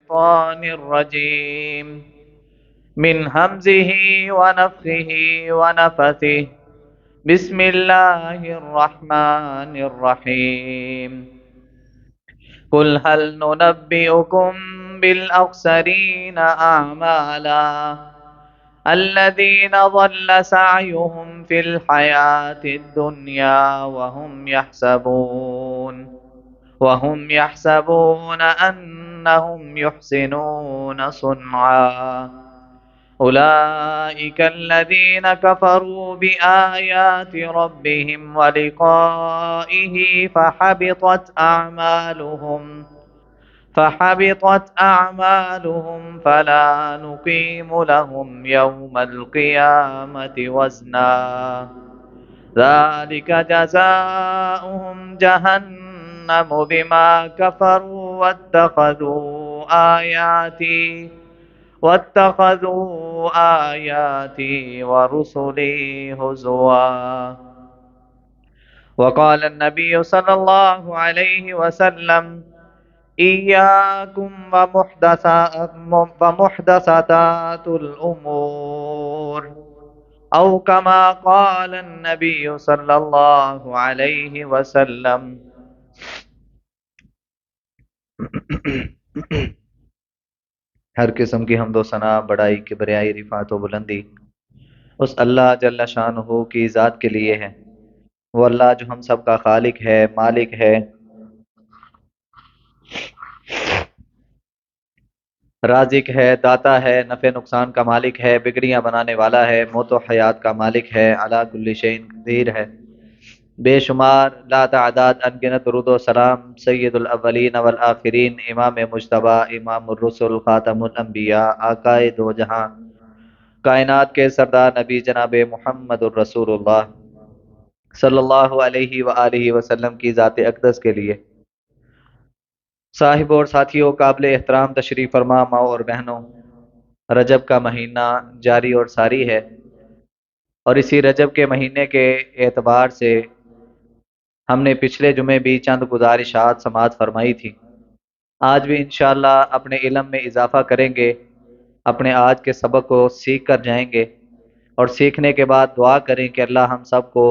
الشيطان الرجيم من همزه ونفخه ونفثه. بسم الله الرحمن الرحيم. قل هل ننبئكم بالأخسرين أعمالا الذين ضل سعيهم في الحياة الدنيا وهم يحسبون أنهم يحسنون صنعا. أولئك الذين كفروا بآيات ربهم ولقائه فحبطت أعمالهم فلا نقيم لهم يوم القيامة وزنا. ذلك جزاؤهم جهنم بما كفروا واتخذوا آياتي ورسلي هزوا. وقال النبي صلى الله عليه وسلم: إياكم ومحدثات الأمور، أو كما قال النبي صلی اللہ علیہ وسلم. ہر قسم کی حمد و ثنا، بڑائی، کبریائی، رفعت و بلندی اس اللہ جل شانہ کی ذات کے لیے ہے۔ وہ اللہ جو ہم سب کا خالق ہے، مالک ہے، رازق ہے، داتا ہے، نفع نقصان کا مالک ہے، بگڑیاں بنانے والا ہے، موت و حیات کا مالک ہے، علی کل شیء قدیر ہے۔ بے شمار لا تعداد انگنت درود و سلام سید الاولین والآخرین، امام مجتبی، امام الرسل، خاتم الانبیاء، آقا دو جہاں، کائنات کے سردار نبی جناب محمد الرسول اللہ صلی اللہ علیہ وآلہ وسلم کی ذات اقدس کے لیے۔ صاحب اور ساتھیوں، قابل احترام تشریف فرما ماؤں اور بہنوں، رجب کا مہینہ جاری اور ساری ہے، اور اسی رجب کے مہینے کے اعتبار سے ہم نے پچھلے جمعے بھی چند گزارشات سماعت فرمائی تھی۔ آج بھی انشاءاللہ اپنے علم میں اضافہ کریں گے، اپنے آج کے سبق کو سیکھ کر جائیں گے، اور سیکھنے کے بعد دعا کریں کہ اللہ ہم سب کو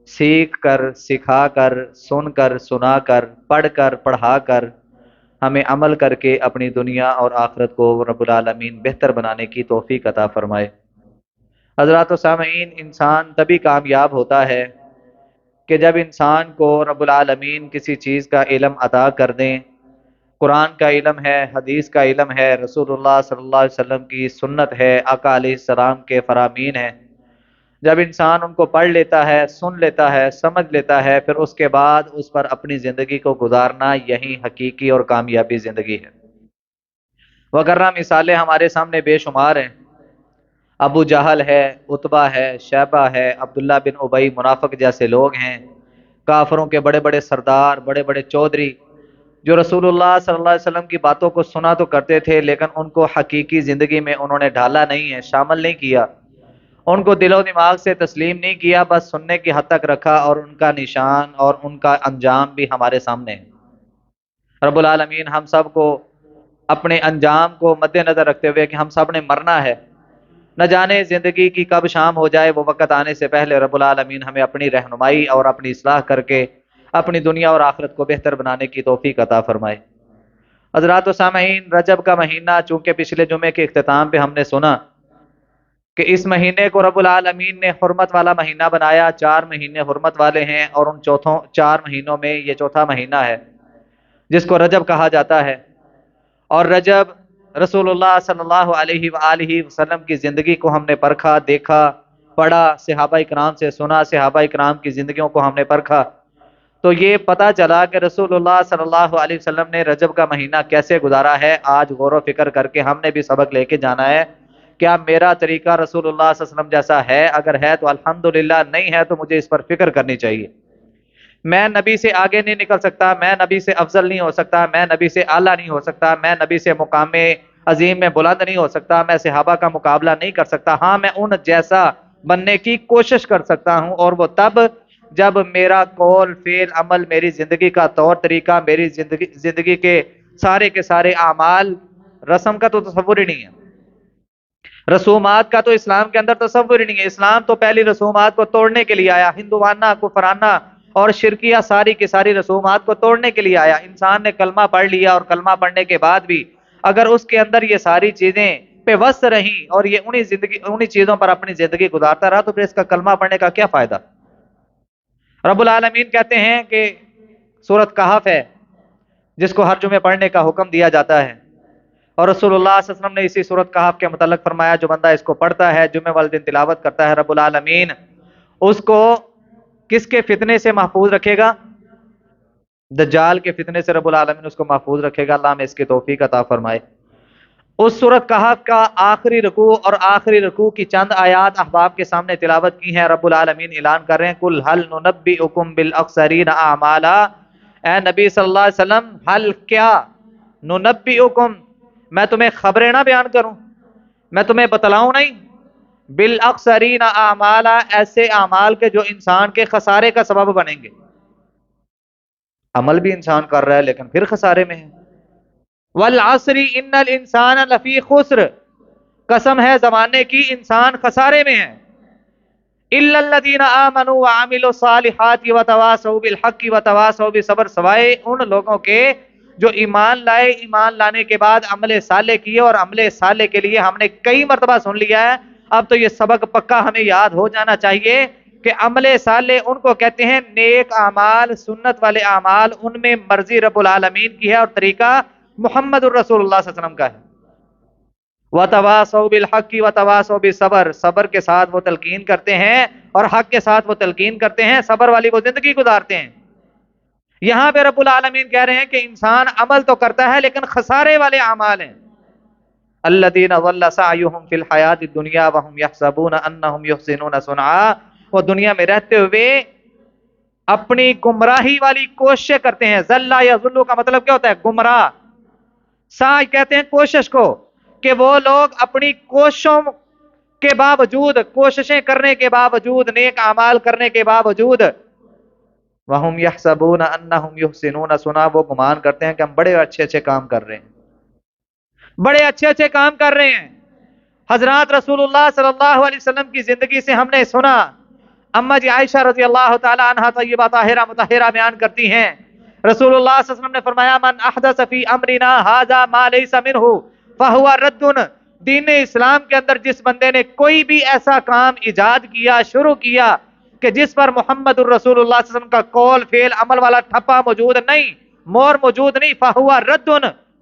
سیکھ کر، سکھا کر، سن کر، سنا کر، پڑھ کر، پڑھا کر، ہمیں عمل کر کے اپنی دنیا اور آخرت کو رب العالمین بہتر بنانے کی توفیق عطا فرمائے۔ حضرات و سامعین، انسان تبھی کامیاب ہوتا ہے کہ جب انسان کو رب العالمین کسی چیز کا علم عطا کر دیں۔ قرآن کا علم ہے، حدیث کا علم ہے، رسول اللہ صلی اللہ علیہ وسلم کی سنت ہے، آقا علیہ السلام کے فرامین ہیں۔ جب انسان ان کو پڑھ لیتا ہے، سن لیتا ہے، سمجھ لیتا ہے، پھر اس کے بعد اس پر اپنی زندگی کو گزارنا، یہی حقیقی اور کامیابی زندگی ہے۔ وغیرہ مثالیں ہمارے سامنے بے شمار ہیں۔ ابو جہل ہے، عتبہ ہے، شیبہ ہے، عبداللہ بن ابی منافق جیسے لوگ ہیں، کافروں کے بڑے بڑے سردار، بڑے بڑے چودھری، جو رسول اللہ صلی اللہ علیہ وسلم کی باتوں کو سنا تو کرتے تھے، لیکن ان کو حقیقی زندگی میں انہوں نے ڈھالا نہیں ہے، شامل نہیں کیا، ان کو دل و دماغ سے تسلیم نہیں کیا، بس سننے کی حد تک رکھا، اور ان کا نشان اور ان کا انجام بھی ہمارے سامنے ہے۔ رب العالمین ہم سب کو اپنے انجام کو مد نظر رکھتے ہوئے کہ ہم سب نے مرنا ہے، نہ جانے زندگی کی کب شام ہو جائے، وہ وقت آنے سے پہلے رب العالمین ہمیں اپنی رہنمائی اور اپنی اصلاح کر کے اپنی دنیا اور آخرت کو بہتر بنانے کی توفیق عطا فرمائے۔ حضرات و سامعین، رجب کا مہینہ چونکہ پچھلے جمعے کے اختتام پہ ہم نے سنا کہ اس مہینے کو رب العالمین نے حرمت والا مہینہ بنایا، 4 مہینے حرمت والے ہیں، اور ان 4 مہینوں میں یہ چوتھا مہینہ ہے جس کو رجب کہا جاتا ہے۔ اور رجب رسول اللہ صلی اللہ علیہ وآلہ وسلم کی زندگی کو ہم نے پرکھا، دیکھا، پڑھا، صحابہ اکرام سے سنا، صحابہ اکرام کی زندگیوں کو ہم نے پرکھا، تو یہ پتہ چلا کہ رسول اللہ صلی اللہ علیہ وسلم نے رجب کا مہینہ کیسے گزارا ہے۔ آج غور و فکر کر کے ہم نے بھی سبق لے کے جانا ہے، کیا میرا طریقہ رسول اللہ صلی اللہ علیہ وسلم جیسا ہے؟ اگر ہے تو الحمدللہ، نہیں ہے تو مجھے اس پر فکر کرنی چاہیے۔ میں نبی سے آگے نہیں نکل سکتا، میں نبی سے افضل نہیں ہو سکتا، میں نبی سے اعلیٰ نہیں ہو سکتا، میں نبی سے مقام عظیم میں بلند نہیں ہو سکتا، میں صحابہ کا مقابلہ نہیں کر سکتا۔ ہاں، میں ان جیسا بننے کی کوشش کر سکتا ہوں، اور وہ تب جب میرا قول، فعل، عمل، میری زندگی کا طور طریقہ، میری زندگی کے سارے کے سارے اعمال، رسم کا تو تصور ہی نہیں ہے، رسومات کا تو اسلام کے اندر تصور ہی نہیں ہے۔ اسلام تو پہلی رسومات کو توڑنے کے لیے آیا، ہندوانہ کفرانہ اور شرکیہ ساری کی ساری رسومات کو توڑنے کے لیے آیا۔ انسان نے کلمہ پڑھ لیا اور کلمہ پڑھنے کے بعد بھی اگر اس کے اندر یہ ساری چیزیں پہ وس رہیں اور یہ انہی چیزوں پر اپنی زندگی گزارتا رہا تو پھر اس کا کلمہ پڑھنے کا کیا فائدہ؟ رب العالمین کہتے ہیں کہ سورۃ کہف ہے جس کو ہر جمعے پڑھنے کا حکم دیا جاتا ہے، اور رسول اللہ صلی اللہ علیہ وسلم نے اسی سورۃ کہف کے متعلق فرمایا جو بندہ اس کو پڑھتا ہے، جمعے والے دن تلاوت کرتا ہے، رب العالمین اس کو کس کے فتنے سے محفوظ رکھے گا؟ دجال کے فتنے سے رب العالمین اس کو محفوظ رکھے گا۔ اللہ ہمیں اس کی توفیق عطا فرمائے۔ اس سورۃ کہف کا آخری رکوع اور آخری رکوع کی چند آیات احباب کے سامنے تلاوت کی ہیں۔ رب العالمین اعلان کر رہے ہیں قل هل ننبئکم بالاخسرین اعمالا، اے نبی صلی اللہ علیہ وسلم، حل کیا، ننبئکم میں تمہیں خبریں نہ بیان کروں، میں تمہیں بتلاؤں نہیں، بالاخسرین اعمالا ایسے اعمال کے جو انسان کے خسارے کا سبب بنیں گے۔ عمل بھی انسان کر رہا ہے لیکن پھر خسارے میں ہے۔ والعصر ان الانسان لفی خسر، قسم ہے زمانے کی انسان خسارے میں ہے۔ الا الذین آمنوا وعملوا الصالحات وتواصوا بالحق وتواصوا بالصبر، سوائے ان لوگوں کے جو ایمان لائے، ایمان لانے کے بعد عمل صالح کیے، اور عمل صالح کے لیے ہم نے کئی مرتبہ سن لیا ہے، اب تو یہ سبق پکا ہمیں یاد ہو جانا چاہیے کہ عمل صالح ان کو کہتے ہیں نیک اعمال، سنت والے اعمال، ان میں مرضی رب العالمین کی ہے اور طریقہ محمد الرسول اللہ صلی اللہ علیہ وسلم کا ہے۔ وَتَوَاصَوْا بِالْحَقِّ وَتَوَاصَوْا بِالصَّبْرِ، صبر کے ساتھ وہ تلقین کرتے ہیں اور حق کے ساتھ وہ تلقین کرتے ہیں، صبر والی وہ زندگی گزارتے ہیں۔ یہاں پہ رب العالمین کہہ رہے ہیں کہ انسان عمل تو کرتا ہے لیکن خسارے والے اعمال ہیں۔ الَّذِينَ ضَلَّ سَعْيُهُمْ فِي الْحَيَاةِ الدُّنْيَا وَهُمْ يَحْسَبُونَ أَنَّهُمْ يُحْسِنُونَ صُنْعًا، وہ دنیا میں رہتے ہوئے اپنی گمراہی والی کوششیں کرتے ہیں۔ ضلّ یا ضلّ کا مطلب کیا ہوتا ہے؟ گمراہ۔ سعی کہتے ہیں کوشش کو، کہ وہ لوگ اپنی کوششوں کے باوجود، کوششیں کرنے کے باوجود، نیک اعمال کرنے کے باوجود، وَهُمْ يَحْسَبُونَ أَنَّهُمْ يُحْسِنُونَ صُنْعًا، وہ گمان کرتے ہیں کہ ہم بڑے اچھے اچھے کام کر رہے ہیں، بڑے اچھے اچھے کام کر رہے ہیں۔ حضرات رسول اللہ صلی اللہ علیہ وسلم کی زندگی سے ہم نے سنا، اما جی عائشہ رضی اللہ تعالی عنہا طیبہ طاہرہ مطہرہ بیان کرتی ہیں، رسول اللہ صلی اللہ علیہ وسلم نے فرمایا من احدث فی امرنا ھذا ما لیس منہ فہو رد، دین اسلام کے اندر جس بندے نے کوئی بھی ایسا کام ایجاد کیا، شروع کیا کہ جس پر محمد الرسول اللہ صلی اللہ علیہ وسلم کا قول فعل عمل والا ٹھپا موجود نہیں، مور موجود نہیں، فہو رد،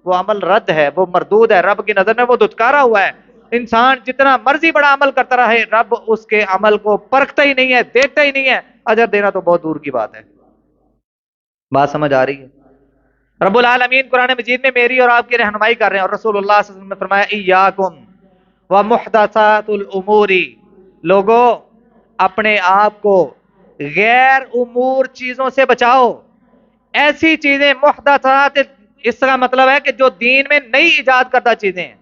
وہ عمل رد ہے، وہ مردود ہے، رب کی نظر میں وہ دھتکارا ہوا ہے۔ انسان جتنا مرضی بڑا عمل کرتا رہے، رب اس کے عمل کو پرکھتا ہی نہیں ہے، دیکھتا ہی نہیں ہے، اجر دینا تو بہت دور کی بات ہے۔ بات سمجھ آ رہی ہے؟ رب العالمین قرآن مجید میں میری اور آپ کی رہنمائی کر رہے ہیں، اور رسول اللہ صلی اللہ علیہ وسلم نے فرمایا ایاکم ومحدثات الامور، لوگو اپنے آپ کو غیر امور چیزوں سے بچاؤ، ایسی چیزیں محدثات، اس کا مطلب ہے کہ جو دین میں نئی ایجاد کردہ چیزیں ہیں۔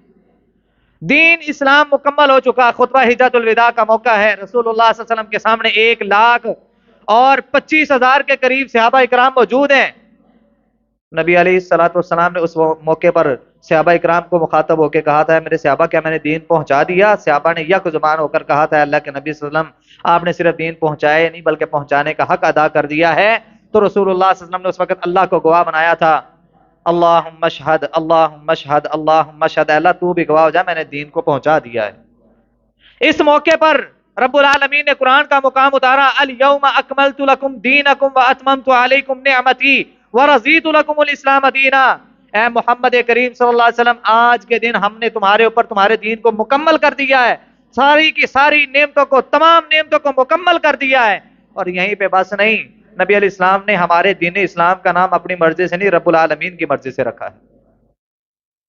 دین اسلام مکمل ہو چکا، خطبہ حجۃ الوداع کا موقع ہے، رسول اللہ صلی اللہ علیہ وسلم کے سامنے 1,25,000 کے قریب صحابہ اکرام موجود ہیں۔ نبی علیہ الصلوۃ والسلام نے اس موقع پر صحابہ اکرام کو مخاطب ہو کے کہا تھا میرے صحابہ کیا میں نے دین پہنچا دیا؟ صحابہ نے یک زبان ہو کر کہا تھا اللہ کے نبی صلی اللہ علیہ وسلم آپ نے صرف دین پہنچایا نہیں بلکہ پہنچانے کا حق ادا کر دیا ہے۔ تو رسول اللہ صلی اللہ علیہ وسلم نے اس وقت اللہ کو گواہ بنایا تھا، اللہم اشہد اللہم اشہد اللہم اشہد، اللہ تو بھی گواہ ہو جا میں نے دین کو پہنچا دیا ہے۔ اس موقع پر رب العالمین نے قرآن کا مقام اتارا، الیوم اکملت لکم دینکم واتممت علیکم نعمتی ورضیت لکم الاسلام دینا، اے محمد کریم صلی اللہ علیہ وسلم آج کے دن ہم نے تمہارے اوپر تمہارے دین کو مکمل کر دیا ہے، ساری کی ساری نعمتوں کو، تمام نعمتوں کو مکمل کر دیا ہے۔ اور یہیں پہ بس نہیں، نبی علیہ السلام نے ہمارے دین اسلام کا نام اپنی مرضی سے نہیں رب العالمین کی مرضی سے رکھا ہے۔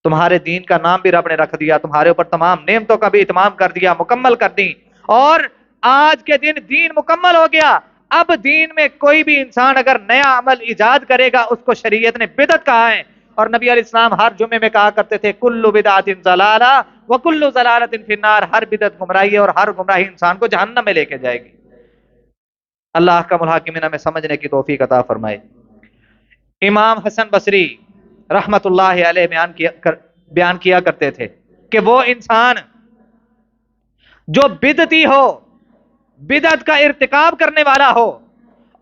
تمہارے دین کا نام بھی رب نے رکھ دیا، تمہارے اوپر تمام نعمتوں کا بھی اتمام کر دیا، مکمل کر دی، اور آج کے دن دین مکمل ہو گیا۔ اب دین میں کوئی بھی انسان اگر نیا عمل ایجاد کرے گا اس کو شریعت نے بدعت کہا ہے، اور نبی علیہ السلام ہر جمعے میں کہا کرتے تھے کل بدعت ضلالہ وکل ضلالۃ فی النار، ہر بدعت گمراہی ہے اور ہر گمراہی انسان کو جہنم میں لے کے جائے گی۔ اللہ کا الحاکمین ہمیں سمجھنے کی توفیق عطا فرمائے۔ امام حسن بصری رحمت اللہ علیہ بیان کیا کرتے تھے کہ وہ انسان جو بدعتی ہو، بدعت کا ارتکاب کرنے والا ہو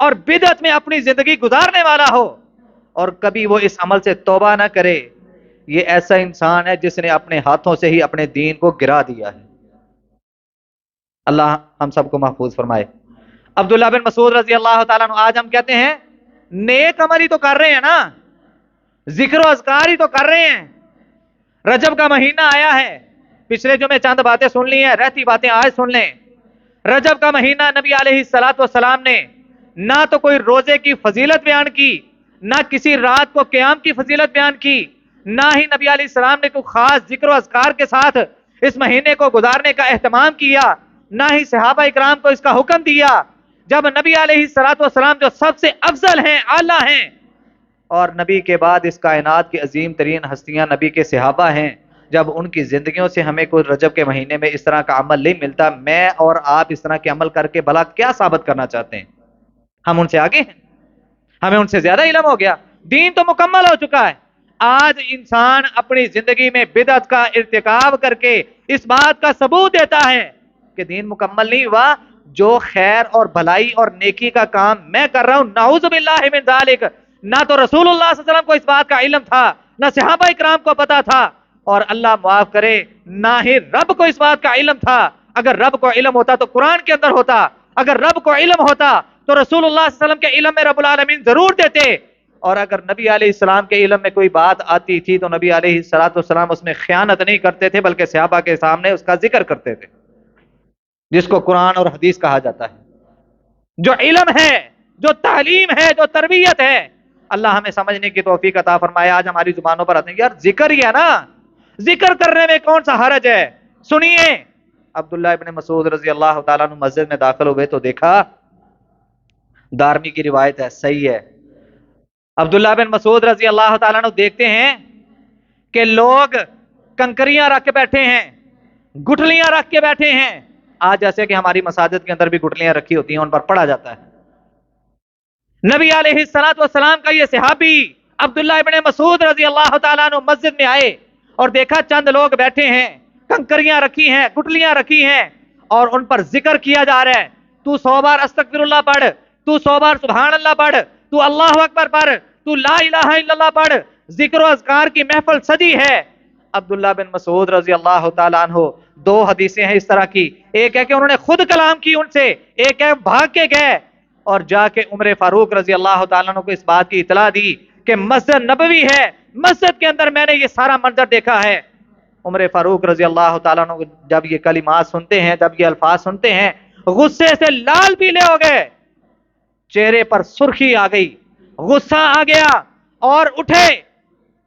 اور بدعت میں اپنی زندگی گزارنے والا ہو اور کبھی وہ اس عمل سے توبہ نہ کرے، یہ ایسا انسان ہے جس نے اپنے ہاتھوں سے ہی اپنے دین کو گرا دیا ہے۔ اللہ ہم سب کو محفوظ فرمائے۔ عبداللہ بن مسعود رضی اللہ تعالیٰ عنہ، آج ہم کہتے ہیں نیک عمل ہی تو کر رہے ہیں نا، ذکر و اذکار ہی تو کر رہے ہیں، رجب کا مہینہ آیا ہے، پچھلے جو میں چند باتیں سن لی ہیں، رہتی باتیں آج سن لیں۔ رجب کا مہینہ نبی علیہ الصلوۃ والسلام نے نہ تو کوئی روزے کی فضیلت بیان کی، نہ کسی رات کو قیام کی فضیلت بیان کی، نہ ہی نبی علیہ السلام نے کوئی خاص ذکر و اذکار کے ساتھ اس مہینے کو گزارنے کا اہتمام کیا، نہ ہی صحابہ اکرام کو اس کا حکم دیا۔ جب نبی علیہ الصلوۃ والسلام جو سب سے افضل ہیں، اعلیٰ ہیں، اور نبی کے بعد اس کائنات کی عظیم ترین ہستیاں نبی کے صحابہ ہیں، جب ان کی زندگیوں سے ہمیں کوئی رجب کے مہینے میں اس طرح کا عمل نہیں ملتا، میں اور آپ اس طرح کے عمل کر کے بھلا کیا ثابت کرنا چاہتے ہیں؟ ہم ان سے آگے ہیں؟ ہمیں ان سے زیادہ علم ہو گیا؟ دین تو مکمل ہو چکا ہے۔ آج انسان اپنی زندگی میں بدعت کا ارتکاب کر کے اس بات کا ثبوت دیتا ہے کہ دین مکمل نہیں ہوا۔ جو خیر اور بھلائی اور نیکی کا کام میں کر رہا ہوں، نعوذ باللہ من ذالک، نہ تو رسول اللہ صلی اللہ علیہ وسلم کو اس بات کا علم تھا، نہ صحابہ اکرام کو پتا تھا، اور اللہ معاف کرے نہ ہی رب کو اس بات کا علم تھا۔ اگر رب کو علم ہوتا تو قرآن کے اندر ہوتا، اگر رب کو علم ہوتا تو رسول اللہ صلی اللہ علیہ وسلم کے علم میں رب العالمین ضرور دیتے، اور اگر نبی علیہ السلام کے علم میں کوئی بات آتی تھی تو نبی علیہ السلام اس میں خیانت نہیں کرتے تھے، بلکہ صحابہ کے سامنے اس کا ذکر کرتے تھے، جس کو قرآن اور حدیث کہا جاتا ہے۔ جو علم ہے، جو تعلیم ہے، جو تربیت ہے، اللہ ہمیں سمجھنے کی توفیق عطا فرمائے۔ آج ہماری زبانوں پر آتے ہیں یار ذکر ہی ہے نا، ذکر کرنے میں کون سا حرج ہے؟ سنیے، عبداللہ ابن مسعود رضی اللہ تعالیٰ عنہ مسجد میں داخل ہوئے تو دیکھا، دارمی کی روایت ہے، صحیح ہے، عبداللہ بن مسعود رضی اللہ تعالیٰ عنہ دیکھتے ہیں کہ لوگ کنکریاں رکھ کے بیٹھے ہیں، گٹھلیاں رکھ کے بیٹھے ہیں۔ آج جیسے کہ ہماری مساجد کے اندر بھی گٹھلیاں رکھی ہوتی ہیں، ان پر پڑھا جاتا ہے۔ نبی علیہ الصلوۃ والسلام کا یہ صحابی عبداللہ ابن مسعود رضی اللہ تعالیٰ عنہ مسجد میں آئے اور دیکھا چند لوگ بیٹھے ہیں، کنکریاں رکھی ہیں، گٹھلیاں رکھی ہیں، اور ان پر ذکر کیا جا رہا ہے۔ تو 100 بار استغفر اللہ پڑھ، تو 100 بار سبحان اللہ پڑھ، تو اللہ اکبر پڑھ، تو لا الہ الا اللہ پڑھ، ذکر و اذکار کی محفل سجی ہے۔ عبداللہ بن مسعود رضی اللہ تعالیٰ عنہ، 2 حدیثیں ہیں اس طرح کی، ایک ہے کہ انہوں نے خود کلام کی ان سے، ایک ہے بھاگ کے گئے اور جا کے عمر فاروق رضی اللہ تعالیٰ عنہ کو اس بات کی اطلاع دی کہ مسجد نبوی ہے، مسجد کے اندر میں نے یہ سارا منظر دیکھا ہے۔ عمر فاروق رضی اللہ تعالیٰ عنہ جب یہ کلمات سنتے ہیں، جب یہ الفاظ سنتے ہیں، غصے سے لال پیلے ہو گئے، چہرے پر سرخی آ گئی، غصہ آ گیا اور اٹھے۔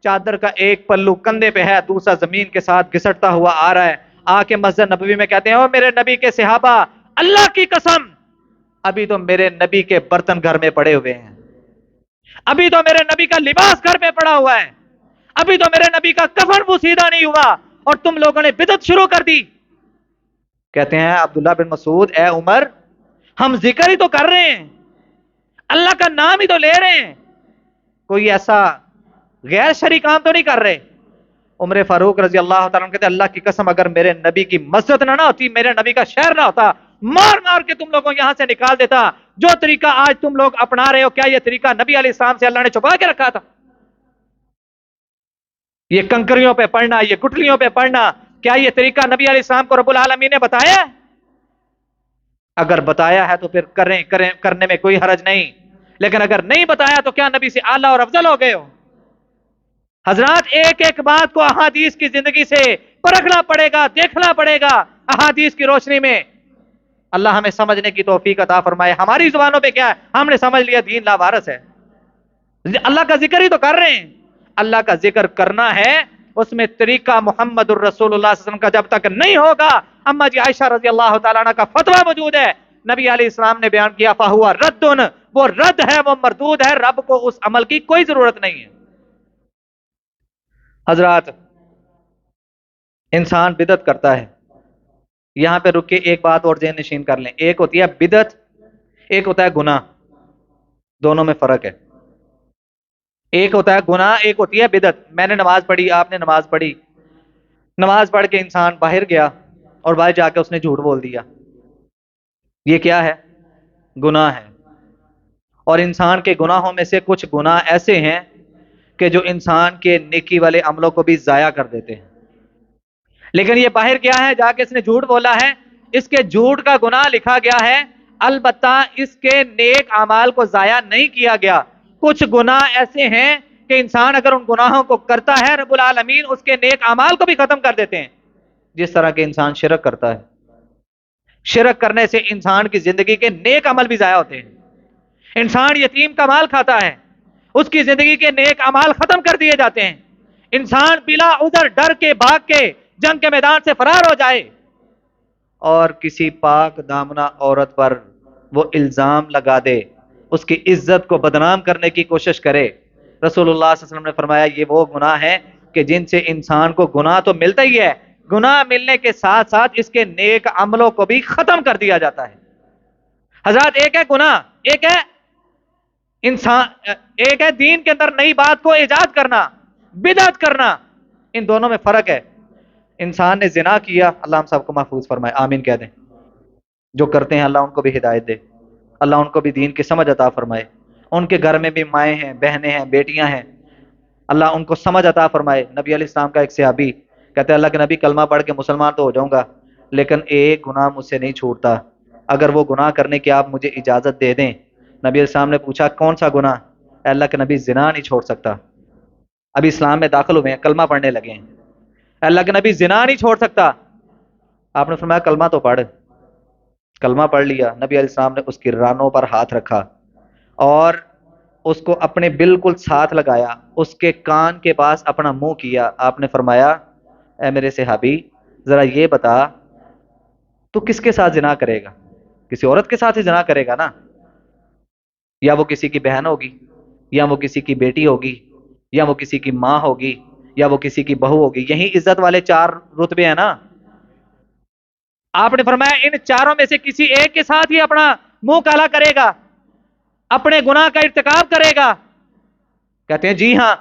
چادر کا ایک پلو کندھے پہ ہے، دوسرا زمین کے ساتھ گھسٹتا ہوا آ رہا ہے، آ کے مسجد نبوی میں کہتے ہیں، او میرے نبی کے صحابہ، اللہ کی قسم ابھی تو میرے نبی کے برتن گھر میں پڑے ہوئے ہیں، ابھی تو میرے نبی کا لباس گھر میں پڑا ہوا ہے، ابھی تو میرے نبی کا کفن پوسیدہ نہیں ہوا، اور تم لوگوں نے بدعت شروع کر دی۔ کہتے ہیں عبداللہ بن مسعود، اے عمر، ہم ذکر ہی تو کر رہے ہیں، اللہ کا نام ہی تو لے رہے ہیں، کوئی ایسا غیر شرعی کام تو نہیں کر رہے۔ عمر فاروق رضی اللہ تعالیٰ عنہ کہتے ہیں، اللہ کی قسم اگر میرے نبی کی مسجد نہ ہوتی، میرے نبی کا شہر نہ ہوتا، مار مار کے تم لوگوں یہاں سے نکال دیتا۔ جو طریقہ آج تم لوگ اپنا رہے ہو، کیا یہ طریقہ نبی علیہ السلام سے اللہ نے چھپا کے رکھا تھا؟ یہ کنکریوں پہ پڑھنا، یہ گٹھلیوں پہ پڑھنا، کیا یہ طریقہ نبی علیہ السلام کو رب العالمین نے بتایا ہے؟ اگر بتایا ہے تو پھر کرنے میں کوئی حرج نہیں، لیکن اگر نہیں بتایا تو کیا نبی سے اعلیٰ اور افضل ہو گئے ہو؟ حضرات، ایک ایک بات کو احادیث کی زندگی سے پرکھنا پڑے گا، دیکھنا پڑے گا احادیث کی روشنی میں۔ اللہ ہمیں سمجھنے کی توفیق عطا فرمائے۔ ہماری زبانوں پہ کیا ہے؟ ہم نے سمجھ لیا دین لاوارث ہے، اللہ کا ذکر ہی تو کر رہے ہیں۔ اللہ کا ذکر کرنا ہے، اس میں طریقہ محمد الرسول اللہ صلی اللہ علیہ وسلم کا جب تک نہیں ہوگا، اما جی عائشہ رضی اللہ تعالیٰ عنہ کا فتویٰ موجود ہے، نبی علیہ السلام نے بیان کیا، فہو رد، وہ رد ہے، وہ مردود ہے، رب کو اس عمل کی کوئی ضرورت نہیں ہے۔ حضرات، انسان بدعت کرتا ہے، یہاں پہ رک کے ایک بات اور ذہن نشین کر لیں، ایک ہوتی ہے بدعت، ایک ہوتا ہے گناہ، دونوں میں فرق ہے۔ ایک ہوتا ہے گناہ، ایک ہوتی ہے بدعت۔ میں نے نماز پڑھی، آپ نے نماز پڑھی، نماز پڑھ کے انسان باہر گیا اور باہر جا کے اس نے جھوٹ بول دیا، یہ کیا ہے؟ گناہ ہے۔ اور انسان کے گناہوں میں سے کچھ گناہ ایسے ہیں کہ جو انسان کے نیکی والے عملوں کو بھی ضائع کر دیتے ہیں۔ لیکن یہ باہر کیا ہے؟ جا کے اس نے جھوٹ بولا ہے، اس کے جھوٹ کا گناہ لکھا گیا ہے، البتہ اس کے نیک اعمال کو ضائع نہیں کیا گیا۔ کچھ گناہ ایسے ہیں کہ انسان اگر ان گناہوں کو کرتا ہے، رب العالمین اس کے نیک اعمال کو بھی ختم کر دیتے ہیں۔ جس طرح کہ انسان شرک کرتا ہے، شرک کرنے سے انسان کی زندگی کے نیک عمل بھی ضائع ہوتے ہیں۔ انسان یتیم کا مال کھاتا ہے، اس کی زندگی کے نیک اعمال ختم کر دیے جاتے ہیں۔ انسان بلا عذر ڈر کے بھاگ کے جنگ کے میدان سے فرار ہو جائے اور کسی پاک دامنہ عورت پر وہ الزام لگا دے، اس کی عزت کو بدنام کرنے کی کوشش کرے، رسول اللہ صلی اللہ علیہ وسلم نے فرمایا یہ وہ گناہ ہیں کہ جن سے انسان کو گناہ تو ملتا ہی ہے، گناہ ملنے کے ساتھ ساتھ اس کے نیک عملوں کو بھی ختم کر دیا جاتا ہے۔ حضرات، ایک ہے گناہ، ایک ہے دین کے اندر نئی بات کو ایجاد کرنا، بدعت کرنا، ان دونوں میں فرق ہے۔ انسان نے زنا کیا، اللہ ہم سب کو محفوظ فرمائے، آمین کہہ دیں۔ جو کرتے ہیں اللہ ان کو بھی ہدایت دے، اللہ ان کو بھی دین کی سمجھ عطا فرمائے۔ ان کے گھر میں بھی مائیں ہیں، بہنیں ہیں، بیٹیاں ہیں، اللہ ان کو سمجھ عطا فرمائے۔ نبی علیہ السلام کا ایک صحابی کہتے ہیں اللہ کے نبی کلمہ پڑھ کے مسلمان تو ہو جاؤں گا لیکن ایک گناہ مجھ سے نہیں چھوٹتا، اگر وہ گناہ کرنے کی آپ مجھے اجازت دے دیں۔ نبی علیہ السلام نے پوچھا کون سا گناہ؟ اے اللہ کے نبی زنا نہیں چھوڑ سکتا، ابھی اسلام میں داخل ہوئے ہیں، کلمہ پڑھنے لگے ہیں، اے اللہ کے نبی زنا نہیں چھوڑ سکتا۔ آپ نے فرمایا کلمہ تو پڑھ۔ کلمہ پڑھ لیا، نبی علیہ السلام نے اس کی رانوں پر ہاتھ رکھا اور اس کو اپنے بالکل ساتھ لگایا، اس کے کان کے پاس اپنا منہ کیا۔ آپ نے فرمایا اے میرے صحابی ذرا یہ بتا تو کس کے ساتھ زنا کرے گا؟ کسی عورت کے ساتھ ہی زنا کرے گا نا، یا وہ کسی کی بہن ہوگی، یا وہ کسی کی بیٹی ہوگی، یا وہ کسی کی ماں ہوگی، یا وہ کسی کی بہو ہوگی۔ یہی عزت والے 4 رتبے ہیں نا۔ آپ نے فرمایا ان چاروں میں سے کسی ایک کے ساتھ ہی اپنا منہ کالا کرے گا، اپنے گناہ کا ارتکاب کرے گا؟ کہتے ہیں جی ہاں۔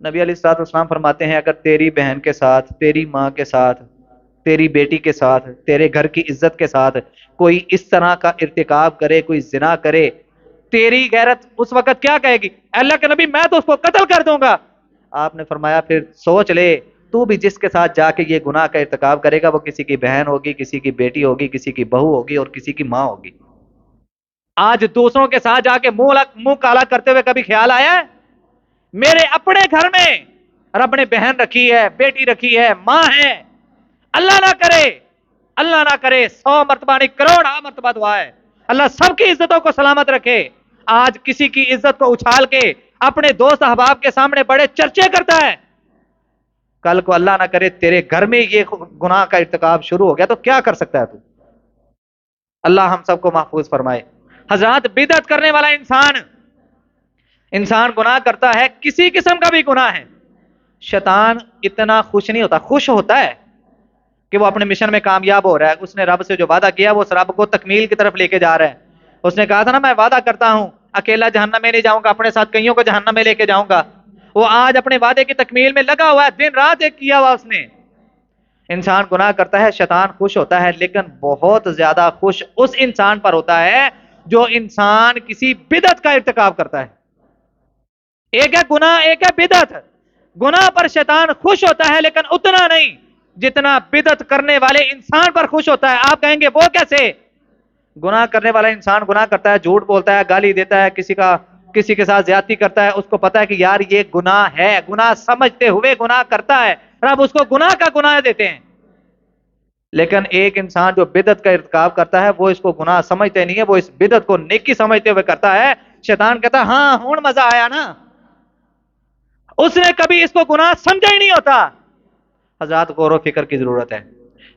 نبی علیہ الصلوۃ والسلام فرماتے ہیں اگر تیری بہن کے ساتھ، تیری ماں کے ساتھ، تیری بیٹی کے ساتھ، تیرے گھر کی عزت کے ساتھ کوئی اس طرح کا ارتکاب کرے، کوئی زنا کرے، تیری غیرت اس وقت کیا کہے گی؟ اللہ کے نبی میں تو اس کو قتل کر دوں گا۔ آپ نے فرمایا پھر سوچ لے تو بھی جس کے ساتھ جا کے یہ گناہ کا ارتکاب کرے گا وہ کسی کی بہن ہوگی، کسی کی بیٹی ہوگی، کسی کی بہو ہوگی اور کسی کی ماں ہوگی۔ آج دوسروں کے ساتھ جا کے منہ کالا کرتے ہوئے کبھی خیال آیا ہے؟ میرے اپنے گھر میں رب نے بہن رکھی ہے، بیٹی رکھی ہے، ماں ہے، اللہ نہ کرے، اللہ نہ کرے 100 مرتبہ نہیں کروڑ مرتبہ دعا ہے اللہ سب کی عزتوں کو سلامت رکھے۔ آج کسی کی عزت کو اچھال کے اپنے دوست احباب کے سامنے بڑے چرچے کرتا ہے، کل کو اللہ نہ کرے تیرے گھر میں یہ گناہ کا ارتکاب شروع ہو گیا تو کیا کر سکتا ہے تو؟ اللہ ہم سب کو محفوظ فرمائے۔ حضرات، بدعت کرنے والا انسان گناہ کرتا ہے، کسی قسم کا بھی گناہ ہے، شیطان اتنا خوش نہیں ہوتا، خوش ہوتا ہے کہ وہ اپنے مشن میں کامیاب ہو رہا ہے، اس نے رب سے جو وعدہ کیا وہ اس رب کو تکمیل کی طرف لے کے جا رہا ہے۔ اس نے کہا تھا نا میں وعدہ کرتا ہوں اکیلا جہنم میں نہیں جاؤں گا، اپنے ساتھ کئیوں کو جہنم میں لے کے جاؤں گا، وہ آج اپنے وعدے کی تکمیل میں لگا ہوا ہے، دن رات ایک کیا ہوا اس نے۔ انسان گناہ کرتا ہے، شیطان خوش ہوتا ہے، لیکن بہت زیادہ خوش اس انسان پر ہوتا ہے جو انسان کسی بدعت کا ارتکاب کرتا ہے۔ ایک ہے گناہ، ایک ہے بدعت۔ گناہ پر شیطان خوش ہوتا ہے لیکن اتنا نہیں جتنا بدعت کرنے والے انسان پر خوش ہوتا ہے۔ آپ کہیں گے وہ کیسے؟ گناہ کرنے والا انسان گناہ کرتا ہے، جھوٹ بولتا ہے، گالی دیتا ہے، کسی کے ساتھ زیادتی کرتا ہے، اس کو پتا ہے کہ یار یہ گناہ ہے، گناہ سمجھتے ہوئے گناہ کرتا ہے، رب اس کو گناہ کا گناہ دیتے ہیں۔ لیکن ایک انسان جو بدعت کا ارتکاب کرتا ہے وہ اس کو گناہ سمجھتے نہیں ہے، وہ اس بدعت کو نیکی سمجھتے ہوئے کرتا ہے۔ شیطان کہتا ہے ہاں ہون مزہ آیا نا، اس نے کبھی اس کو گناہ سمجھا ہی نہیں ہوتا۔ حضرات، غور و فکر کی ضرورت ہے۔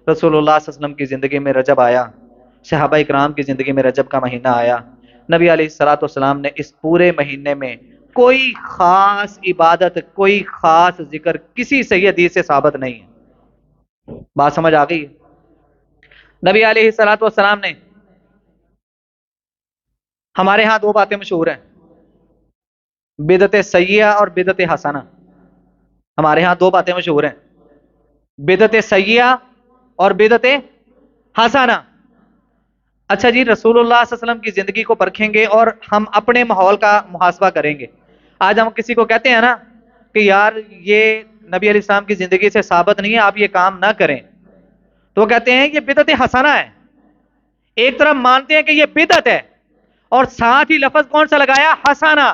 رسول اللہ صلی اللہ علیہ وسلم کی زندگی میں رجب آیا، صحابہ اکرام کی زندگی میں رجب کا مہینہ آیا، نبی علیہ الصلوۃ والسلام نے اس پورے مہینے میں کوئی خاص عبادت، کوئی خاص ذکر کسی صحیح حدیث سے ثابت نہیں ہے۔ بات سمجھ آ گئی؟ نبی علیہ الصلوۃ والسلام نے، ہمارے ہاں 2 باتیں مشہور ہیں، بدعت سیئہ اور بدعت حسنہ. ہمارے ہاں دو باتیں مشہور ہیں، بدعت سیئہ اور بدعت حسنہ. اچھا جی، رسول اللہ صلی اللہ علیہ وسلم کی زندگی کو پرکھیں گے اور ہم اپنے ماحول کا محاسبہ کریں گے. آج ہم کسی کو کہتے ہیں نا کہ یار یہ نبی علیہ السلام کی زندگی سے ثابت نہیں ہے، آپ یہ کام نہ کریں، تو وہ کہتے ہیں یہ بدعت حسنہ ہے. ایک طرف مانتے ہیں کہ یہ بدعت ہے اور ساتھ ہی لفظ کون سا لگایا؟ حسنہ.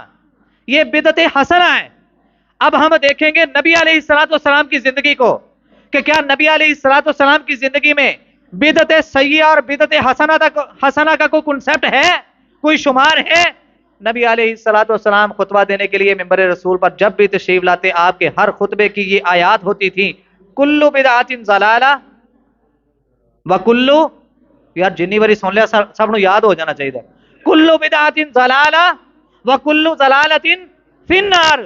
یہ بدعت حسنہ ہے. اب ہم دیکھیں گے نبی علیہ الصلوۃ والسلام کی زندگی کو کہ کیا نبی علیہ الصلوۃ والسلام کی زندگی میں بدعت سیئہ اور بدعت حسنہ کا کوئی کنسپٹ ہے، کوئی شمار ہے؟ نبی علیہ الصلوۃ والسلام خطبہ دینے کے لیے ممبر رسول پر جب بھی تشریف لاتے، آپ کے ہر خطبے کی یہ آیات ہوتی تھی، کلو بدعت ضلالہ وکلو، یار جنی باری سن لیا سب نو یاد ہو جانا چاہیے، کلو بدعت ضلالہ وکلو ضلالۃ فی النار.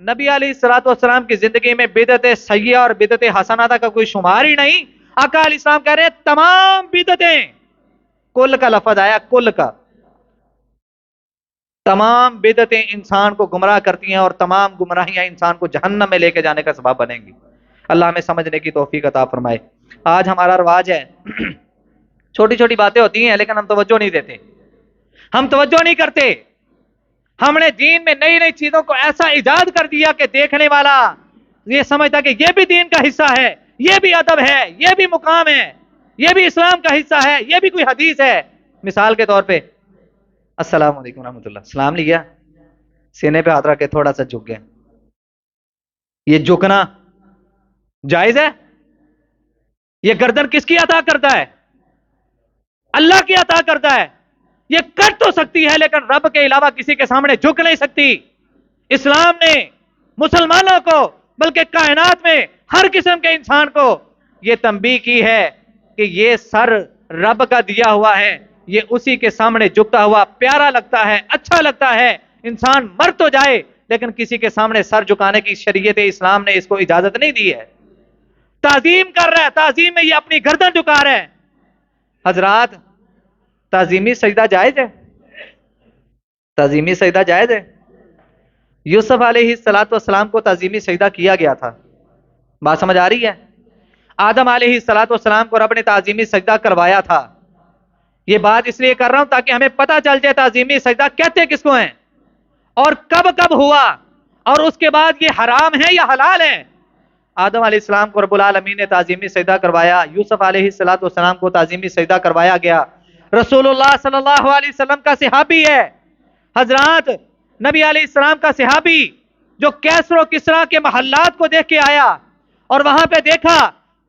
نبی علیہ الصلوۃ والسلام کی زندگی میں بدعت سیئہ اور بدعت حسنہ کا کوئی شمار ہی نہیں. آقا علیہ السلام کہہ رہے ہیں تمام بدعتیں، کل کا لفظ آیا، کل کا، تمام بدعتیں انسان کو گمراہ کرتی ہیں اور تمام گمراہیاں انسان کو جہنم میں لے کے جانے کا سبب بنیں گی. اللہ ہمیں سمجھنے کی توفیق عطا فرمائے. آج ہمارا رواج ہے چھوٹی چھوٹی باتیں ہوتی ہیں لیکن ہم توجہ نہیں دیتے، ہم توجہ نہیں کرتے. ہم نے دین میں نئی نئی چیزوں کو ایسا ایجاد کر دیا کہ دیکھنے والا یہ سمجھتا کہ یہ بھی دین کا حصہ ہے، یہ بھی ادب ہے، یہ بھی مقام ہے، یہ بھی اسلام کا حصہ ہے، یہ بھی کوئی حدیث ہے. مثال کے طور پہ السلام علیکم ورحمۃ اللہ، سلام لیا، سینے پہ ہاتھ رکھ کے تھوڑا سا جھک گئے. یہ جھکنا جائز ہے؟ یہ گردن کس کی عطا کرتا ہے؟ اللہ کی عطا کرتا ہے. یہ کر تو سکتی ہے لیکن رب کے علاوہ کسی کے سامنے جھک نہیں سکتی. اسلام نے مسلمانوں کو بلکہ کائنات میں ہر قسم کے انسان کو یہ تنبیہ کی ہے کہ یہ سر رب کا دیا ہوا ہے، یہ اسی کے سامنے جھکتا ہوا پیارا لگتا ہے، اچھا لگتا ہے. انسان مر تو جائے لیکن کسی کے سامنے سر جھکانے کی شریعت اسلام نے اس کو اجازت نہیں دی ہے. تعظیم کر رہا ہے، تعظیم میں یہ اپنی گردن جھکا رہا ہے. حضرات، تعظیمی سجدہ جائز ہے؟ تعظیمی سجدہ جائز ہے؟ یوسف علیہ السلام کو تعظیمی سجدہ کیا گیا تھا، بات سمجھ آ رہی ہے؟ آدم علیہ السلام کو رب نے تعظیمی سجدہ کروایا تھا. یہ بات اس لیے کر رہا ہوں تاکہ ہمیں پتہ چل جائے تعظیمی سجدہ کہتے کس کو ہیں اور کب کب ہوا اور اس کے بعد یہ حرام ہے یا حلال ہے. آدم علیہ السلام کو رب العالمین نے تعظیمی سجدہ کروایا، یوسف علیہ السلام کو تعظیمی سجدہ کروایا گیا. رسول اللہ صلی اللہ علیہ وسلم کا صحابی ہے. حضرات، نبی علیہ السلام کا صحابی جو کیسر و کسرا کے محلات کو دیکھ کے آیا اور وہاں پہ دیکھا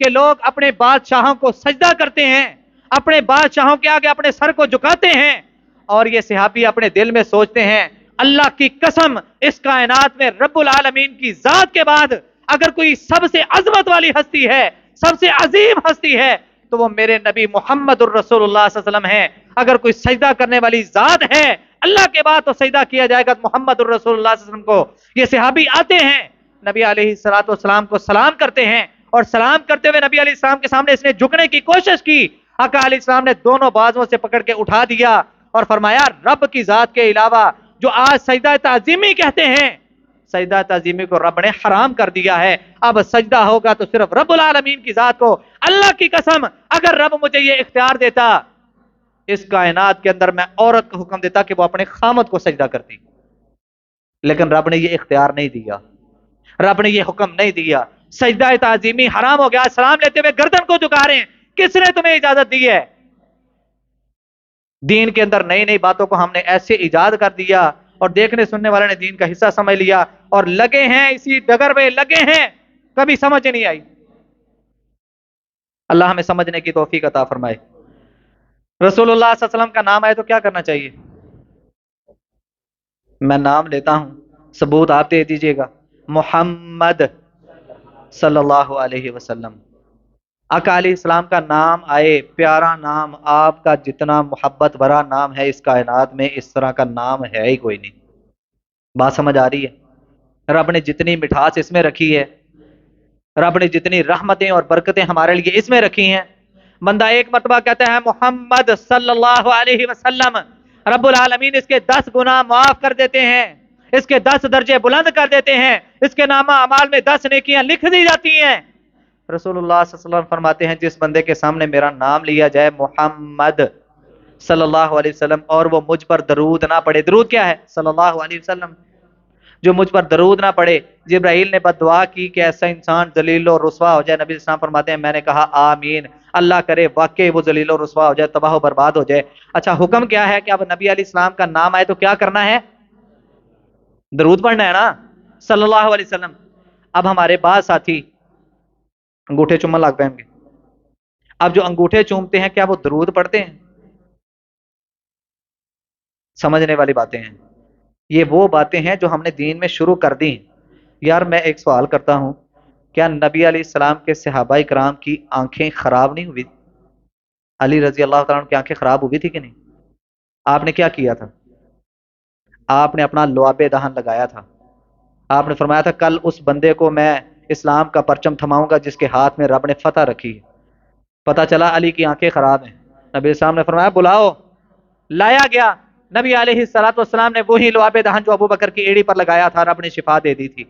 کہ لوگ اپنے بادشاہوں کو سجدہ کرتے ہیں، اپنے بادشاہوں کے آگے اپنے سر کو جھکاتے ہیں، اور یہ صحابی اپنے دل میں سوچتے ہیں اللہ کی قسم اس کائنات میں رب العالمین کی ذات کے بعد اگر کوئی سب سے عظمت والی ہستی ہے، سب سے عظیم ہستی ہے تو وہ میرے نبی محمد الرسول اللہ صلی اللہ علیہ وسلم ہیں. اگر کوئی سجدہ کرنے والی ذات ہے اللہ کے بعد تو سجدہ کیا جائے گا محمد الرسول اللہ صلی اللہ علیہ وسلم کو. یہ صحابی آتے ہیں، نبی علیہ السلام کو سلام کرتے ہیں اور سلام کرتے ہوئے نبی علیہ السلام کے سامنے اس نے جھکنے کی کوشش کی. آقا علیہ السلام نے دونوں بازوؤں سے پکڑ کے اٹھا دیا اور فرمایا رب کی ذات کے علاوہ جو آج سجدہ تعظیمی کہتے ہیں، سجدہ تعظیمی کو رب نے حرام کر دیا ہے. اب سجدہ ہوگا تو صرف رب العالمین کی ذات کو. اللہ کی قسم اگر رب مجھے یہ اختیار دیتا اس کائنات کے اندر میں عورت کو حکم دیتا کہ وہ اپنے خامد کو سجدہ کرتی، لیکن رب نے یہ اختیار نہیں دیا، رب نے یہ حکم نہیں دیا. سجدہ تعظیمی حرام ہو گیا. سلام لیتے ہوئے گردن کو جھکا رہے ہیں، کس نے تمہیں اجازت دی ہے؟ دین کے اندر نئی نئی باتوں کو ہم نے ایسے ایجاد کر دیا اور دیکھنے سننے والے نے دین کا حصہ سمجھ لیا اور لگے ہیں اسی ڈگر میں لگے ہیں، کبھی سمجھ نہیں آئی. اللہ ہمیں سمجھنے کی توفیق عطا فرمائے. رسول اللہ صلی اللہ علیہ وسلم کا نام آئے تو کیا کرنا چاہیے؟ میں نام لیتا ہوں، ثبوت آپ دے دیجئے گا. محمد صلی اللہ علیہ وسلم. آقا علیہ السلام کا نام آئے، پیارا نام، آپ کا جتنا محبت بھرا نام ہے اس کائنات میں اس طرح کا نام ہے ہی کوئی نہیں. بات سمجھ آ رہی ہے؟ رب نے جتنی مٹھاس اس میں رکھی ہے، رب نے جتنی رحمتیں اور برکتیں ہمارے لیے اس میں رکھی ہیں، بندہ ایک مرتبہ کہتا ہے محمد صلی اللہ علیہ وسلم، رب العالمین اس کے 10 گناہ معاف کر دیتے ہیں. اس کے 10 درجے بلند کر دیتے ہیں، اس کے نامہ اعمال میں 10 نیکیاں لکھ دی جاتی ہیں۔ رسول اللہ صلی اللہ علیہ وسلم فرماتے ہیں جس بندے کے سامنے میرا نام لیا جائے محمد صلی اللہ علیہ وسلم، اور وہ مجھ پر درود نہ پڑے، درود کیا ہے؟ صلی اللہ علیہ وسلم، جو مجھ پر درود نہ پڑے۔ جبرائیل نے بد دعا کی کہ ایسا انسان ذلیل و رسوا ہو جائے، نبی اسلام فرماتے ہیں میں نے کہا آمین، اللہ کرے واقعی وہ ذلیل و رسوا ہو جائے، تباہ و برباد ہو جائے۔ اچھا حکم کیا ہے کہ اب نبی علیہ السلام کا نام آئے تو کیا کرنا ہے؟ درود پڑھنا ہے نا، صلی اللہ علیہ وسلم۔ اب ہمارے بعض ساتھی انگوٹھے چومن لگ پائیں گے، اب جو انگوٹھے چومتے ہیں کیا وہ درود پڑھتے ہیں؟ سمجھنے والی باتیں ہیں یہ، وہ باتیں ہیں جو ہم نے دین میں شروع کر دی۔ یار میں ایک سوال کرتا ہوں، کیا نبی علیہ السلام کے صحابہ کرام کی آنکھیں خراب نہیں ہوئی؟ علی رضی اللہ تعالیٰ عنہ کی آنکھیں خراب ہوئی تھی کہ نہیں؟ آپ نے کیا کیا تھا؟ آپ نے اپنا لعاب دہن لگایا تھا، آپ نے فرمایا تھا کل اس بندے کو میں اسلام کا پرچم تھماؤں گا جس کے ہاتھ میں رب نے فتح رکھی ہے۔ پتہ چلا علی کی آنکھیں خراب ہیں، نبی السلام نے فرمایا بلاؤ، لایا گیا، نبی علیہ الصلوۃ والسلام نے وہی لعاب دہن جو ابو بکر کی ایڑی پر لگایا تھا رب نے شفا دے دی تھی،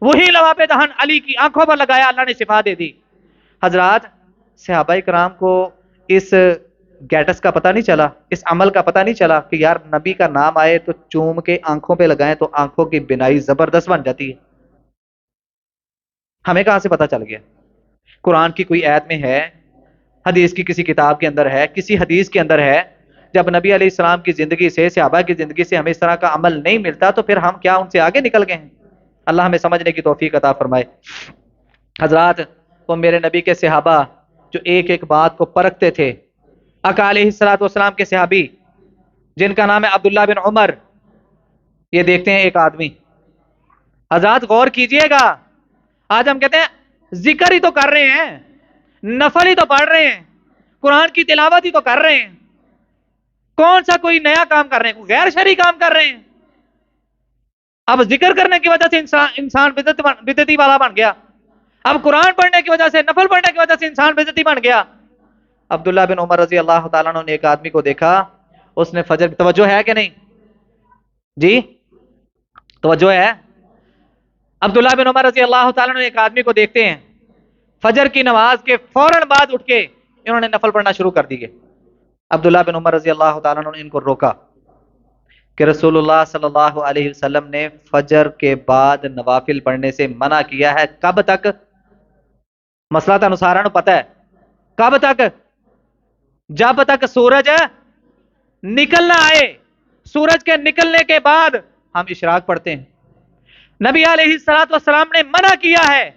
وہی لعاب دہن علی کی آنکھوں پر لگایا، اللہ نے شفا دے دی۔ حضرات صحابہ کرام کو اس گیٹس کا پتہ نہیں چلا، اس عمل کا پتہ نہیں چلا کہ یار نبی کا نام آئے تو چوم کے آنکھوں پہ لگائیں تو آنکھوں کی بینائی زبردست بن جاتی ہے؟ ہمیں کہاں سے پتہ چل گیا؟ قرآن کی کوئی آیت میں ہے، حدیث کی کسی کتاب کے اندر ہے، کسی حدیث کے اندر ہے؟ جب نبی علیہ السلام کی زندگی سے، صحابہ کی زندگی سے ہمیں اس طرح کا عمل نہیں ملتا تو پھر ہم کیا ان سے آگے نکل گئے ہیں؟ اللہ ہمیں سمجھنے کی توفیق عطا فرمائے۔ حضرات وہ میرے نبی کے صحابہ جو ایک ایک بات کو پرکھتے تھے، آقا علیہ الصلوۃ والسلام کے صحابی جن کا نام ہے عبداللہ بن عمر، یہ دیکھتے ہیں ایک آدمی، حضرات غور کیجئے گا، آج ہم کہتے ہیں ذکر ہی تو کر رہے ہیں، نفل ہی تو پڑھ رہے ہیں، قرآن کی تلاوت ہی تو کر رہے ہیں، کون سا کوئی نیا کام کر رہے ہیں، کوئی غیر شرعی کام کر رہے ہیں؟ اب ذکر کرنے کی وجہ سے انسان بدعتی والا بن گیا، اب قرآن پڑھنے کی وجہ سے، نفل پڑھنے کی وجہ سے انسان بدعتی بن گیا۔ عبداللہ بن عمر رضی اللہ تعالیٰ عنہ نے ایک آدمی کو دیکھا، اس نے فجر، توجہ ہے کہ نہیں جی؟ توجہ ہے؟ عبداللہ بن عمر رضی اللہ تعالیٰ عنہ ایک آدمی کو دیکھتے ہیں، فجر کی نماز کے فوراً بعد اٹھ کے انہوں نے نفل پڑھنا شروع کر دیے۔ عبداللہ بن عمر رضی اللہ تعالیٰ عنہ نے ان کو روکا کہ رسول اللہ صلی اللہ علیہ وسلم نے فجر کے بعد نوافل پڑھنے سے منع کیا ہے، کب تک؟ مسئلہ تو انصاراں نو پتہ ہے، کب تک؟ جب تک سورج نکلنا آئے، سورج کے نکلنے کے بعد ہم اشراق پڑھتے ہیں۔ نبی علیہ الصلوۃ والسلام نے منع کیا ہے،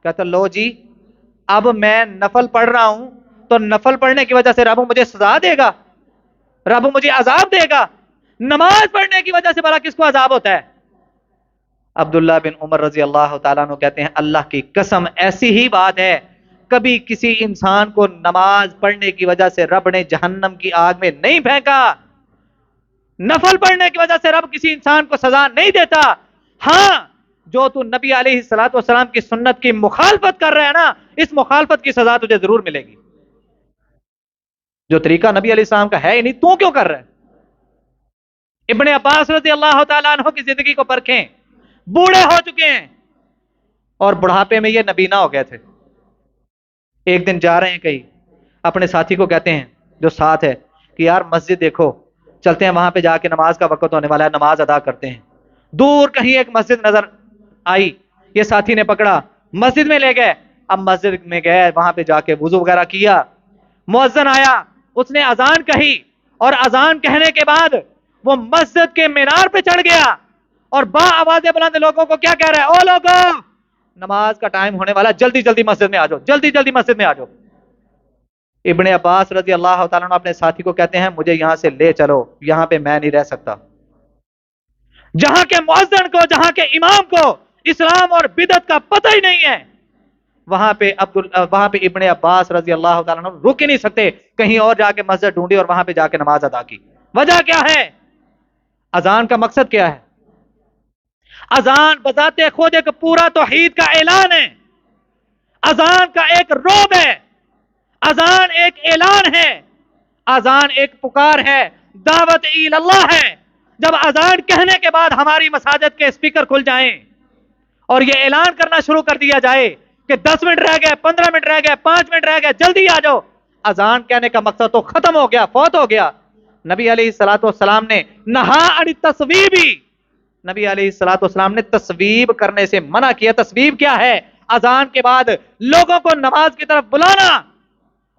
کہتا لو جی اب میں نفل پڑھ رہا ہوں تو نفل پڑھنے کی وجہ سے رب مجھے سزا دے گا، رب مجھے عذاب دے گا، نماز پڑھنے کی وجہ سے بھلا کس کو عذاب ہوتا ہے؟ عبداللہ بن عمر رضی اللہ تعالیٰ عنہ کہتے ہیں اللہ کی قسم ایسی ہی بات ہے، کبھی کسی انسان کو نماز پڑھنے کی وجہ سے رب نے جہنم کی آگ میں نہیں پھینکا، نفل پڑھنے کی وجہ سے رب کسی انسان کو سزا نہیں دیتا۔ ہاں جو تو نبی علیہ الصلوۃ والسلام کی سنت کی مخالفت کر رہا ہے نا، اس مخالفت کی سزا تجھے ضرور ملے گی۔ جو طریقہ نبی علیہ السلام کا ہے ہی نہیں، تو کیوں کر رہا ہے؟ ابن عباس رضی اللہ تعالیٰ عنہ کی زندگی کو پرکھیں، بوڑھے ہو چکے ہیں اور بڑھاپے میں یہ نبینا ہو گئے تھے۔ ایک دن جا رہے ہیں کہیں، اپنے ساتھی کو کہتے ہیں جو ساتھ ہے کہ یار مسجد دیکھو، چلتے ہیں وہاں پہ جا کے نماز کا وقت ہونے والا ہے، نماز ادا کرتے ہیں۔ دور کہیں ایک مسجد نظر آئی، یہ ساتھی نے پکڑا، مسجد میں لے گئے۔ اب مسجد میں گئے، وہاں پہ جا کے وضو وغیرہ کیا، مؤذن آیا، اس نے اذان کہی، اور اذان کہنے کے بعد وہ مسجد کے مینار پہ چڑھ گیا اور با آواز بلند لوگوں کو کیا کہہ رہا ہے؟ او لوگوں نماز کا ٹائم ہونے والا، جلدی جلدی مسجد میں آ جاؤ، جلدی جلدی مسجد میں آ جاؤ۔ ابن عباس رضی اللہ تعالیٰ عنہ اپنے ساتھی کو کہتے ہیں مجھے یہاں سے لے چلو، یہاں پہ میں نہیں رہ سکتا۔ جہاں کے مؤذن کو، جہاں کے امام کو اسلام اور بدعت کا پتہ ہی نہیں ہے، وہاں پہ ابن عباس رضی اللہ تعالیٰ عنہ رک ہی نہیں سکتے، کہیں اور جا کے مسجد ڈھونڈی اور وہاں پہ جا کے نماز ادا کی۔ وجہ کیا ہے؟ اذان کا مقصد کیا ہے؟ اذان بذات خود ایک پورا توحید کا اعلان ہے، اذان کا ایک روب ہے، اذان ایک اعلان ہے، اذان ایک پکار ہے، دعوت اللہ ہے۔ جب اذان کہنے کے بعد ہماری مساجد کے اسپیکر کھل جائیں اور یہ اعلان کرنا شروع کر دیا جائے کہ 10 منٹ رہ گئے، 15 منٹ رہ گئے، 5 منٹ رہ گئے، جلدی آ جاؤ، اذان کہنے کا مقصد تو ختم ہو گیا، فوت ہو گیا۔ نبی علیہ الصلوۃ والسلام نے نہا عن التصویب، نبی علیہ الصلوۃ والسلام نے تصویب کرنے سے منع کیا۔ تصویب کیا ہے؟ اذان کے بعد لوگوں کو نماز کی طرف بلانا۔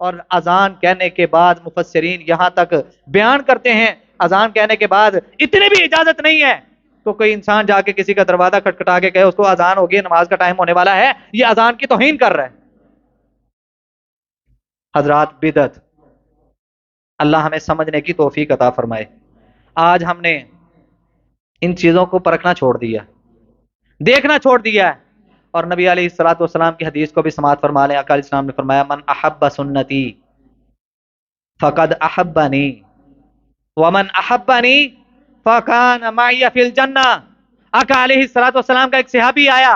اور اذان کہنے کے بعد مفسرین یہاں تک بیان کرتے ہیں، اذان کہنے کے بعد اتنی بھی اجازت نہیں ہے تو کوئی انسان جا کے کسی کا دروازہ کھٹکھٹا کے کہے اس کو اذان ہو گئی، نماز کا ٹائم ہونے والا ہے، یہ اذان کی توہین کر رہا ہے۔ حضرات، بدعت، اللہ ہمیں سمجھنے کی توفیق عطا فرمائے۔ آج ہم نے ان چیزوں کو پرکھنا چھوڑ دیا، دیکھنا چھوڑ دیا ہے، اور نبی علیہ الصلوۃ والسلام کی حدیث کو بھی سماعت فرما لیں۔ آقا علیہ السلام نے فرمایا من احب سنتی فقد احبنی ومن احبنی فکان معی فی الجنہ۔ آقا علیہ الصلوۃ والسلام کا ایک صحابی آیا،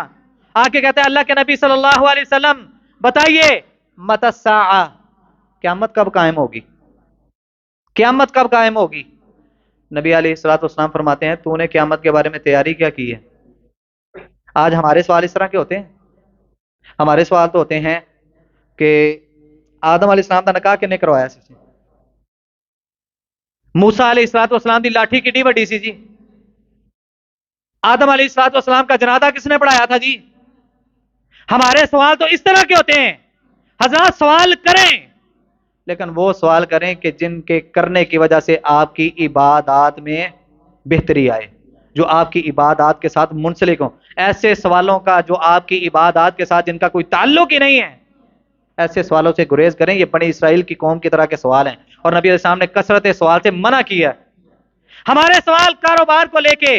آ کے کہتے ہیں اللہ کے نبی صلی اللہ علیہ وسلم بتائیے متی الساعہ، قیامت کب قائم ہوگی؟ قیامت کب قائم ہوگی؟ نبی علیہ الصلوۃ والسلام فرماتے ہیں تو نے قیامت کے بارے میں تیاری کیا کی ہے؟ آج ہمارے سوال اس طرح کے ہوتے ہیں، ہمارے سوال تو ہوتے ہیں کہ آدم علیہ السلام کا نکاح کنے کروایا سی؟ موسیٰ علیہ السلام دی لاٹھی کڈی وڈی سی جی؟ آدم علیہ السلام کا جنازہ کس نے پڑھایا تھا جی؟ ہمارے سوال تو اس طرح کے ہوتے ہیں۔ حضرات سوال کریں، لیکن وہ سوال کریں کہ جن کے کرنے کی وجہ سے آپ کی عبادات میں بہتری آئے، جو آپ کی عبادات کے ساتھ منسلک ہوں۔ ایسے سوالوں کا جو آپ کی عبادات کے ساتھ جن کا کوئی تعلق ہی نہیں ہے، ایسے سوالوں سے گریز کریں۔ یہ بنی اسرائیل کی قوم کی طرح کے سوال ہیں، اور نبی علیہ السلام نے کثرت سوال سے منع کیا۔ ہمارے سوال کاروبار کو لے کے،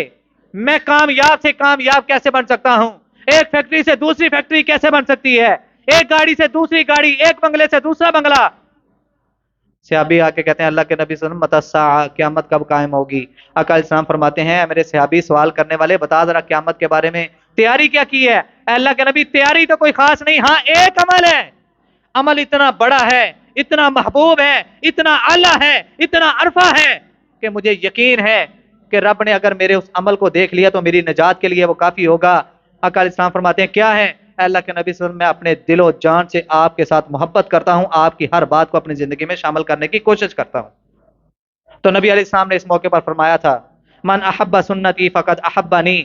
میں کامیاب سے کامیاب کیسے بن سکتا ہوں، ایک فیکٹری سے دوسری فیکٹری کیسے بن سکتی ہے، ایک گاڑی سے دوسری گاڑی، ایک بنگلے سے دوسرا بنگلہ۔ صحابی آ کے کہتے ہیں اللہ کے نبی صلی اللہ علیہ وسلم متی الساعہ، قیامت کب قائم ہوگی؟ آقا علیہ السلام فرماتے ہیں میرے صحابی سوال کرنے والے بتا ذرا قیامت کے بارے میں تیاری کیا کی ہے؟ اے اللہ کے نبی تیاری تو کوئی خاص نہیں، ہاں ایک عمل ہے، عمل اتنا بڑا ہے، اتنا محبوب ہے، اتنا اعلیٰ ہے، اتنا عرفہ ہے کہ مجھے یقین ہے کہ رب نے اگر میرے اس عمل کو دیکھ لیا تو میری نجات کے لیے وہ کافی ہوگا۔ آقا علیہ السلام فرماتے ہیں کیا ہے؟ اے اللہ کے نبی صلی اللہ علیہ وسلم میں اپنے دل و جان سے آپ کے ساتھ محبت کرتا ہوں، آپ کی ہر بات کو اپنی زندگی میں شامل کرنے کی کوشش کرتا ہوں۔ تو نبی علیہ السلام نے اس موقع پر فرمایا تھا من احب سنتی فقد احبنی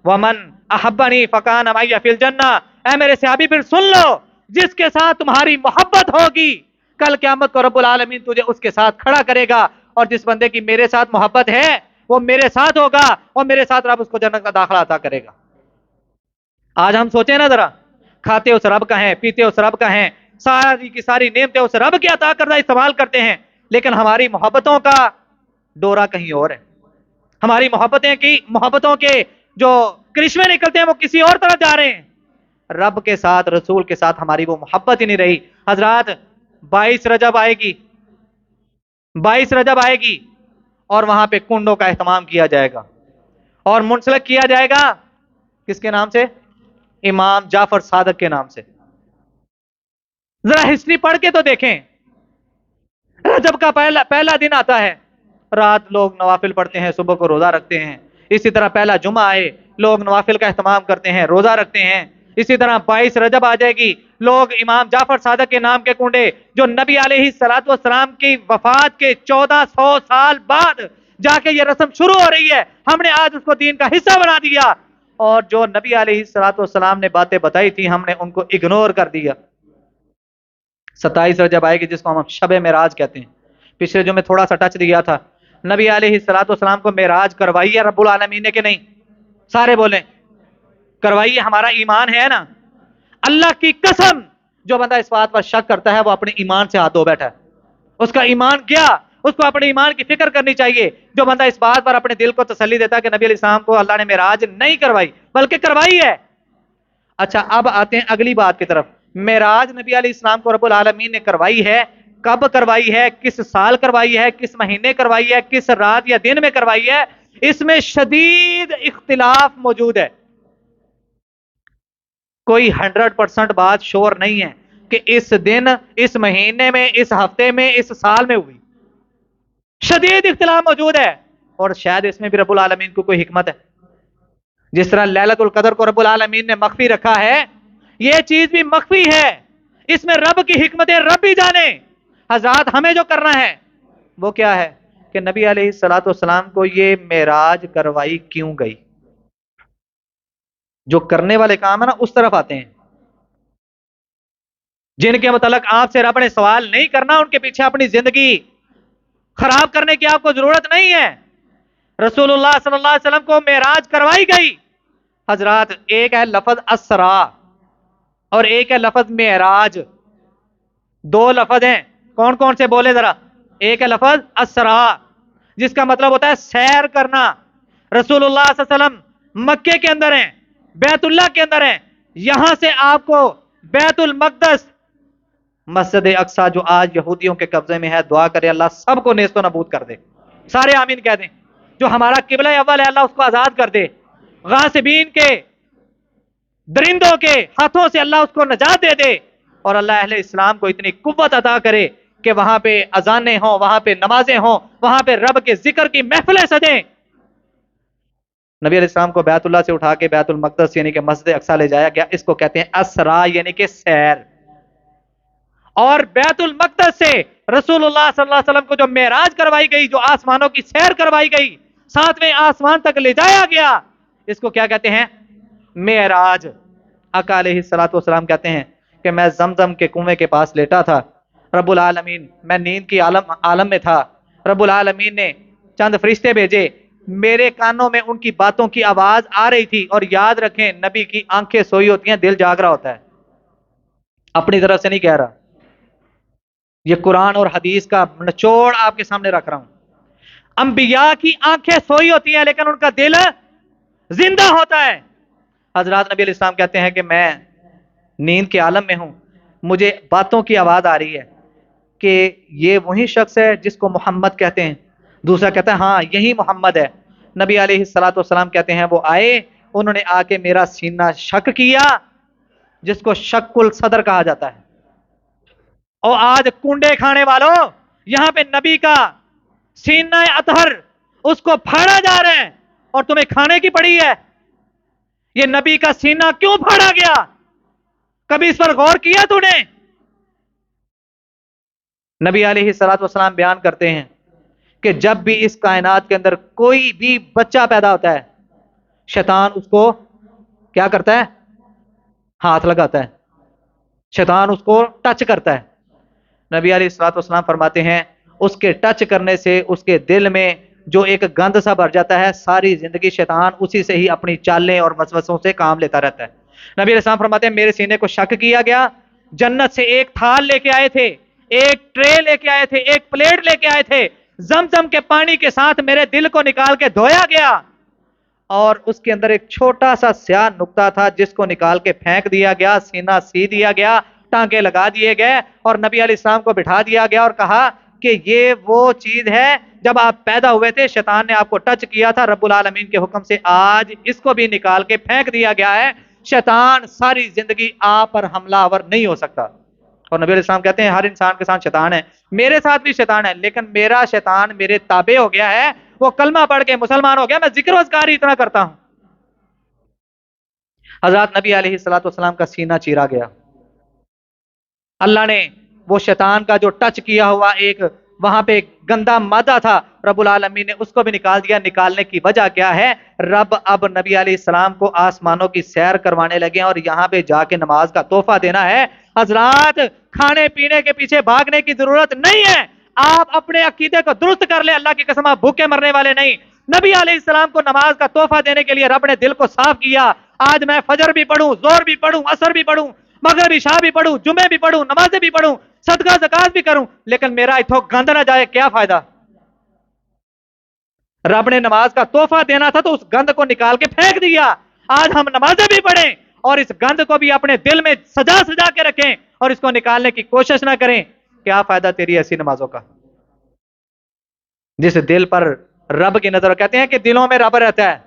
ومن احبنی فکان معی فی الجنہ۔ اے میرے صحابی پھر سن لو، جس کے ساتھ تمہاری محبت ہوگی کل قیامت کو رب العالمین تجھے اس کے ساتھ کھڑا کرے گا، اور جس بندے کی میرے ساتھ محبت ہے وہ میرے ساتھ ہوگا، اور میرے ساتھ رب اس کو جنت کا داخلہ عطا کرے گا۔ آج ہم سوچیں نا ذرا، کھاتے اس رب کا ہیں، پیتے اس رب کا ہیں، ساری کی ساری نعمتیں اس رب کی عطا کردہ استعمال کرتے ہیں، لیکن ہماری محبتوں کا دورہ کہیں اور ہے، ہماری محبتوں کے جو کرشمے نکلتے ہیں وہ کسی اور طرف جا رہے ہیں۔ رب کے ساتھ، رسول کے ساتھ ہماری وہ محبت ہی نہیں رہی۔ حضرات 22 رجب آئے گی، 22 رجب آئے گی، اور وہاں پہ کنڈوں کا اہتمام کیا جائے گا، اور منسلک کیا جائے گا کس کے نام سے؟ امام جعفر صادق کے نام سے۔ ذرا ہسٹری پڑھ کے تو دیکھیں، رجب کا پہلا دن آتا ہے، رات لوگ نوافل پڑھتے ہیں، صبح کو روزہ رکھتے ہیں۔ اسی طرح پہلا جمعہ آئے، لوگ نوافل کا اہتمام کرتے ہیں، روزہ رکھتے ہیں۔ اسی طرح 22 رجب آ جائے گی، لوگ امام جعفر صادق کے نام کے کنڈے، جو نبی علیہ الصلوۃ والسلام کی وفات کے 1400 سال بعد جا کے یہ رسم شروع ہو رہی ہے، ہم نے آج اس کو دین کا حصہ بنا دیا، اور جو نبی علیہ الصلوۃ والسلام نے باتیں بتائی تھی ہم نے ان کو اگنور کر دیا۔ 27 رجب آئے گی جس کو ہم شب معراج کہتے ہیں، پچھلے جو میں تھوڑا سا ٹچ دیا تھا، نبی علیہ الصلوۃ والسلام کو معراج کروائی ہے رب العالمین نے کہ نہیں؟ سارے بولیں کروائی ہے، ہمارا ایمان ہے نا؟ اللہ کی قسم جو بندہ اس بات پر شک کرتا ہے وہ اپنے ایمان سے ہاتھ دھو بیٹھا ہے، اس کا ایمان کیا؟ اس کو اپنے ایمان کی فکر کرنی چاہیے۔ جو بندہ اس بات پر اپنے دل کو تسلی دیتا ہے کہ نبی علیہ السلام کو اللہ نے معراج نہیں کروائی بلکہ کروائی ہے۔ اچھا اب آتے ہیں اگلی بات کی طرف، معراج نبی علیہ السلام کو رب العالمین نے کروائی ہے، کب کروائی ہے، کس سال کروائی ہے، کس مہینے کروائی ہے، کس رات یا دن میں کروائی ہے، اس میں شدید اختلاف موجود ہے۔ کوئی 100% بات شور نہیں ہے کہ اس دن، اس مہینے میں، اس ہفتے میں، اس سال میں ہوئی، شدید اختلاف موجود ہے۔ اور شاید اس میں بھی رب العالمین کو کوئی حکمت ہے. جس طرح لیلۃ القدر کو رب العالمین نے مخفی رکھا ہے، یہ چیز بھی مخفی ہے، اس میں رب کی حکمتیں رب ہی جانے. حضرات ہمیں جو کرنا ہے وہ کیا ہے کہ نبی علیہ الصلوۃ والسلام کو یہ معراج کروائی کیوں گئی. جو کرنے والے کام ہے نا اس طرف آتے ہیں. جن کے متعلق آپ سے رب نے سوال نہیں کرنا، ان کے پیچھے اپنی زندگی خراب کرنے کی آپ کو ضرورت نہیں ہے. رسول اللہ صلی اللہ علیہ وسلم کو معراج کروائی گئی. حضرات ایک ہے لفظ اسرا اور ایک ہے لفظ معراج، دو لفظ ہیں. کون کون سے بولے ذرا. ایک ہے لفظ اسرا جس کا مطلب ہوتا ہے سیر کرنا. رسول اللہ صلی اللہ علیہ وسلم مکے کے اندر ہیں، بیت اللہ کے اندر ہیں، یہاں سے آپ کو بیت المقدس، مسجد اقصی جو آج یہودیوں کے قبضے میں ہے، دعا کرے اللہ سب کو نیست و نابود کر دے. سارے آمین کہہ دیں. جو ہمارا قبلہ اول ہے اللہ اس کو آزاد کر دے، غاصبین کے درندوں کے ہاتھوں سے اللہ اس کو نجات دے دے، اور اللہ اہل اسلام کو اتنی قوت عطا کرے کہ وہاں پہ اذانیں ہوں، وہاں پہ نمازیں ہوں، وہاں پہ رب کے ذکر کی محفلیں سجیں. نبی علیہ السلام کو بیت اللہ سے اٹھا کے بیت المقدس یعنی کہ مسجد اقصی لے جایا گیا. اس کو کہتے ہیں اسرا یعنی کہ سیر. اور بیت المقدس سے رسول اللہ صلی اللہ علیہ وسلم کو جو معراج کروائی گئی، جو آسمانوں کی سیر کروائی گئی، ساتویں آسمان تک لے جایا گیا، اس کو کیا کہتے ہیں؟ معراج. آقا علیہ الصلوۃ والسلام کہتے ہیں کہ میں زمزم کے کنویں کے پاس لیٹا تھا، رب العالمین، میں نیند کی عالم میں تھا، رب العالمین نے چند فرشتے بھیجے، میرے کانوں میں ان کی باتوں کی آواز آ رہی تھی. اور یاد رکھیں نبی کی آنکھیں سوئی ہوتی ہیں، دل جاگ رہا ہوتا ہے، اپنی طرف سے نہیں کہہ رہا. یہ قرآن اور حدیث کا نچوڑ آپ کے سامنے رکھ رہا ہوں. انبیاء کی آنکھیں سوئی ہوتی ہیں لیکن ان کا دل زندہ ہوتا ہے. حضرات نبی علیہ السلام کہتے ہیں کہ میں نیند کے عالم میں ہوں، مجھے باتوں کی آواز آ رہی ہے کہ یہ وہی شخص ہے جس کو محمد کہتے ہیں. دوسرا کہتا ہے ہاں یہی محمد ہے. نبی علیہ الصلوۃ والسلام کہتے ہیں وہ آئے، انہوں نے آ کے میرا سینہ شق کیا، جس کو شق الصدر کہا جاتا ہے. اور آج کنڈے کھانے والوں، یہاں پہ نبی کا سینہ اطہر اس کو پھاڑا جا رہا ہے اور تمہیں کھانے کی پڑی ہے. یہ نبی کا سینہ کیوں پھاڑا گیا؟ کبھی اس پر غور کیا تو نے؟ نبی علیہ الصلوۃ والسلام بیان کرتے ہیں کہ جب بھی اس کائنات کے اندر کوئی بھی بچہ پیدا ہوتا ہے، شیطان اس کو کیا کرتا ہے؟ ہاتھ لگاتا ہے، شیطان اس کو ٹچ کرتا ہے. نبی علیہ الصلوۃ والسلام فرماتے ہیں اس کے ٹچ کرنے سے اس کے دل میں جو ایک گند سا بھر جاتا ہے، ساری زندگی شیطان اسی سے ہی اپنی چالیں اور وسوسوں سے کام لیتا رہتا ہے. نبی علیہ السلام فرماتے ہیں میرے سینے کو شک کیا گیا، جنت سے ایک تھال لے کے آئے تھے، ایک ٹرے لے کے آئے تھے، ایک پلیٹ لے کے آئے تھے، زمزم کے پانی کے ساتھ میرے دل کو نکال کے دھویا گیا، اور اس کے اندر ایک چھوٹا سا سیاہ نقطہ تھا جس کو نکال کے پھینک دیا گیا، سینہ سی دیا گیا، ٹانکے لگا دیے گئے، اور نبی علیہ السلام کو بٹھا دیا گیا اور کہا کہ یہ وہ چیز ہے جب آپ پیدا ہوئے تھے شیطان نے آپ کو ٹچ کیا تھا، رب العالمین کے حکم سے آج اس کو بھی نکال کے پھینک دیا گیا ہے. شیطان ساری زندگی آپ پر حملہ آور نہیں ہو سکتا. اور نبی علیہ السلام کہتے ہیں ہر انسان کے ساتھ شیطان ہے، میرے ساتھ بھی شیطان ہے، لیکن میرا شیطان میرے تابع ہو گیا ہے، وہ کلمہ پڑھ کے مسلمان ہو گیا، میں ذکر و اذکار ہی اتنا کرتا ہوں. حضرات نبی علیہ الصلوۃ والسلام کا سینہ چیرا گیا. اللہ نے وہ شیطان کا جو ٹچ کیا ہوا ایک وہاں پہ گندا مادہ تھا، رب العالمین نے اس کو بھی نکال دیا. نکالنے کی وجہ کیا ہے؟ رب اب نبی علیہ السلام کو آسمانوں کی سیر کروانے لگے اور یہاں پہ جا کے نماز کا تحفہ دینا ہے. حضرات کھانے پینے کے پیچھے بھاگنے کی ضرورت نہیں ہے، آپ اپنے عقیدے کو درست کر لیں. اللہ کی قسم آپ بھوکے مرنے والے نہیں. نبی علیہ السلام کو نماز کا تحفہ دینے کے لیے رب نے دل کو صاف کیا. آج میں فجر بھی پڑھوں، زور بھی پڑھوں، عصر بھی پڑھوں، مغرب عشاء بھی پڑھوں، جمعے بھی پڑھوں، نمازیں بھی پڑھوں، صدقہ زکات بھی کروں، لیکن میرا اتھو گند نہ جائے، کیا فائدہ؟ رب نے نماز کا تحفہ دینا تھا تو اس گند کو نکال کے پھینک دیا. آج ہم نمازیں بھی پڑھیں اور اس گند کو بھی اپنے دل میں سجا سجا کے رکھیں اور اس کو نکالنے کی کوشش نہ کریں. کیا فائدہ تیری ایسی نمازوں کا جس دل پر رب کی نظر؟ کہتے ہیں کہ دلوں میں رب رہتا ہے.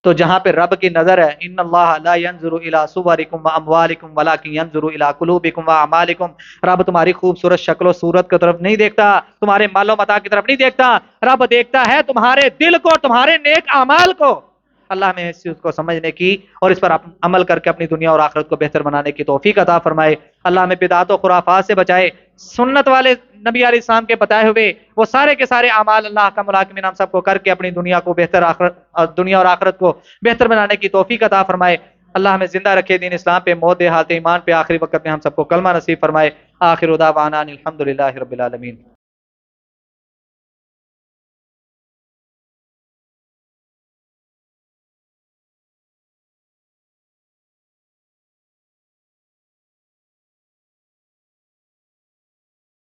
تو جہاں پہ رب کی نظر ہے، ان اللہ لا ينظر الى صورکم واموالکم ولکن ينظر الى قلوبکم واعمالکم، رب تمہاری خوبصورت شکل و صورت کی طرف نہیں دیکھتا، تمہارے مال و متاع کی طرف نہیں دیکھتا، رب دیکھتا ہے تمہارے دل کو، تمہارے نیک اعمال کو۔ اللہ ہمیں اس چیز کو سمجھنے کی اور اس پر عمل کر کے اپنی دنیا اور آخرت کو بہتر بنانے کی توفیق عطا فرمائے۔ اللہ ہمیں بدعات و خرافات سے بچائے، سنت والے نبی علیہ السلام کے بتائے ہوئے وہ سارے کے سارے اعمال اللہ کا ملاکمین ہم سب کو کر کے اپنی دنیا کو بہتر دنیا اور آخرت کو بہتر بنانے کی توفیق عطا فرمائے۔ اللہ ہمیں زندہ رکھے دین اسلام پہ، موت حالت ایمان پہ، آخری وقت میں ہم سب کو کلمہ نصیب فرمائے۔ آخر دعوانا الحمدللہ رب العالمین۔